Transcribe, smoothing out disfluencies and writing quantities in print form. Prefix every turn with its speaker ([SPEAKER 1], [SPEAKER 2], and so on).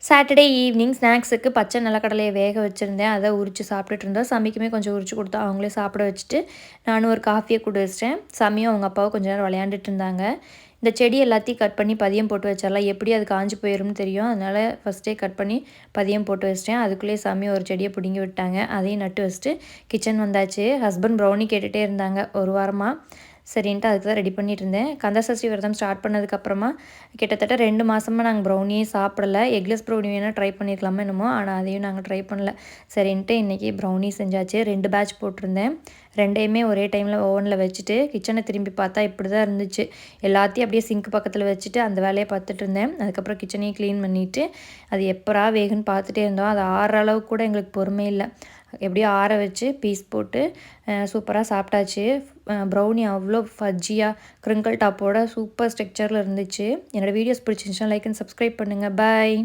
[SPEAKER 1] Saturday evening ஸ்நாக்ஸுக்கு பச்சை நிலக்கடலையை வேக வச்சுருந்தேன். அதை உரித்து சாப்பிட்டுட்டு இருந்தோம். சமிக்குமே கொஞ்சம் உரிச்சு கொடுத்தா அவங்களே சாப்பிட வச்சுட்டு நானும் ஒரு காஃபியை குடி வச்சிட்டேன். சமியும் அவங்க அப்பாவும் கொஞ்சம் நேரம் விளையாண்டுட்டு இருந்தாங்க. இந்த செடி எல்லாத்தையும் கட் பண்ணி பதியம் போட்டு வச்சிடலாம். எப்படி அது காஞ்சு போயிடும்னு தெரியும். அதனால் ஃபஸ்ட்டே கட் பண்ணி பதியம் போட்டு வச்சிட்டேன். அதுக்குள்ளேயே சமி ஒரு செடியை பிடுங்கி விட்டாங்க. அதையும் நட்டு வச்சுட்டு கிச்சன் வந்தாச்சு. ஹஸ்பண்ட் ப்ரௌனி கேட்டுகிட்டே இருந்தாங்க ஒரு வாரமாக. சரின்ட்டு அதுக்கு தான் ரெடி பண்ணிட்டு இருந்தேன். கந்தசஷ்டி விரதம் ஸ்டார்ட் பண்ணதுக்கப்புறமா கிட்டத்தட்ட 2 மாதமாக நாங்கள் ப்ரௌனியே சாப்பிடல. எக்லெஸ் ப்ரௌனி வேணால் ட்ரை பண்ணியிருக்கலாமா என்னமோ, ஆனால் அதையும் நாங்கள் ட்ரை பண்ணல. சரின்ட்டு இன்றைக்கி ப்ரௌனி செஞ்சாச்சு. 2 பேட்ச் போட்டிருந்தேன். 2யுமே ஒரே டைமில் ஓவனில் வச்சுட்டு கிச்சனை திரும்பி பார்த்தா இப்படி தான் இருந்துச்சு. எல்லாத்தையும் அப்படியே சிங்க் பக்கத்தில் வச்சுட்டு அந்த வேலையை பார்த்துட்டு இருந்தேன். அதுக்கப்புறம் கிச்சனையும் க்ளீன் பண்ணிவிட்டு அது எப்போரா வேகுன்னு பார்த்துட்டே இருந்தோம். அது ஆறுற அளவுக்கு கூட எங்களுக்கு பொறுமை இல்லை. எப்படியோ ஆற வச்சு பீஸ் போட்டு சூப்பராக சாப்பிட்டாச்சு. ப்ரௌனி அவ்வளோ ஃபஜ்ஜியாக க்ரிங்கிள் டாப்போட சூப்பர் ஸ்ட்ரக்சரில் இருந்துச்சு. என்னோடய வீடியோஸ் பிடிச்சிருந்துச்சுன்னா லைக் அண்ட் சப்ஸ்கிரைப் பண்ணுங்கள். பாய்.